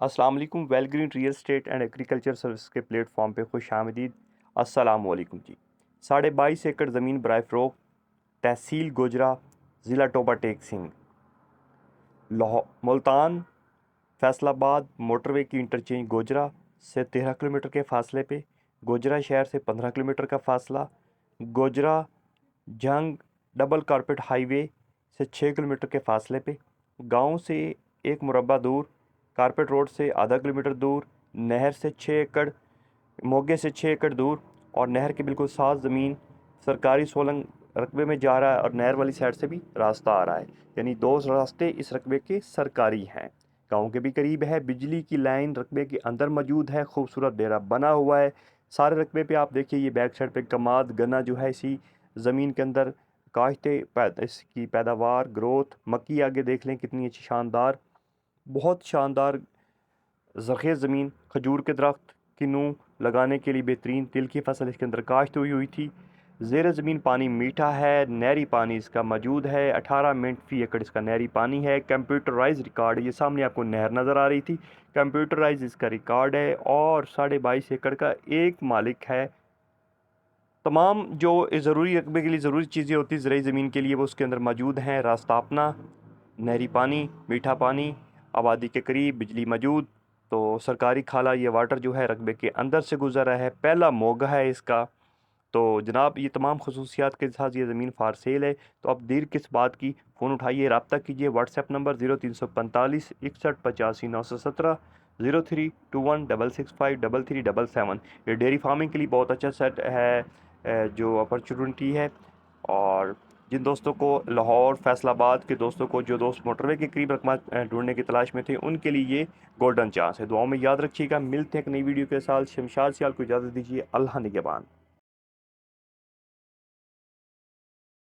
السلام علیکم. Well green real estate and agriculture service کے پلیٹ فارم پہ خوش آمدید. السلام علیکم جی. 22.5 ایکڑ زمین برائے فروخت، تحصیل گوجرا، ضلع ٹوبہ ٹیک سنگھ. ملتان فیصل آباد موٹر وے کی انٹرچینج گوجرا سے 13 کلومیٹر کے فاصلے پہ، گوجرا شہر سے 15 کلومیٹر کا فاصلہ، گوجرا جنگ ڈبل کارپیٹ ہائی وے سے 6 کلومیٹر کے فاصلے پہ، گاؤں سے 1 مربع دور، کارپیٹ روڈ سے آدھا کلومیٹر دور، نہر سے 6 ایکڑ، موگے سے 6 ایکڑ دور، اور نہر کے بالکل ساتھ زمین سرکاری سولنگ رقبے میں جا رہا ہے، اور نہر والی سائڈ سے بھی راستہ آ رہا ہے، یعنی 2 راستے اس رقبے کے سرکاری ہیں. گاؤں کے بھی قریب ہے، بجلی کی لائن رقبے کے اندر موجود ہے، خوبصورت ڈیرا بنا ہوا ہے. سارے رقبے پہ آپ دیکھیے یہ بیک سائڈ پہ کماد گنا جو ہے اسی زمین کے اندر کاشتیں، اس کی پیداوار گروتھ، مکی آگے دیکھ لیں کتنی اچھی شاندار، بہت شاندار زرخیز زمین. کھجور کے درخت کی نو لگانے کے لیے بہترین، تل کی فصل اس کے اندر کاشت ہوئی تھی. زیر زمین پانی میٹھا ہے، نہری پانی اس کا موجود ہے، 18 منٹ فی ایکڑ اس کا نہری پانی ہے. کمپیوٹرائز ریکارڈ، یہ سامنے آپ کو نہر نظر آ رہی تھی، کمپیوٹرائز اس کا ریکارڈ ہے، اور 22.5 ایکڑ کا ایک مالک ہے. تمام جو ضروری رقبے کے لیے ضروری چیزیں ہوتی ہیں زرعی زمین کے لیے وہ اس کے اندر موجود ہیں. راستہ اپنا، نہری پانی، میٹھا پانی، آبادی کے قریب، بجلی موجود. تو سرکاری کھالا یہ واٹر جو ہے رقبے کے اندر سے گزر رہا ہے، پہلا موگا ہے اس کا. تو جناب یہ تمام خصوصیات کے ساتھ یہ زمین فار سیل ہے. تو اب دیر کس بات کی، فون اٹھائیے، رابطہ کیجیے. What's app number 0345 61 85 917 0321665337. یہ ڈیری فارمنگ کے لیے بہت اچھا سیٹ ہے، جو اپرچونٹی ہے. اور جن دوستوں کو لاہور فیصل آباد کے دوستوں کو، جو دوست موٹر وے کے قریب رقمات ڈھونڈنے کی تلاش میں تھے، ان کے لیے یہ گولڈن چانس ہے. دعاؤں میں یاد رکھیے گا. ملتے ہیں ایک نئی ویڈیو کے ساتھ. شمشاد سیال کو اجازت دیجیے. اللہ نگہبان.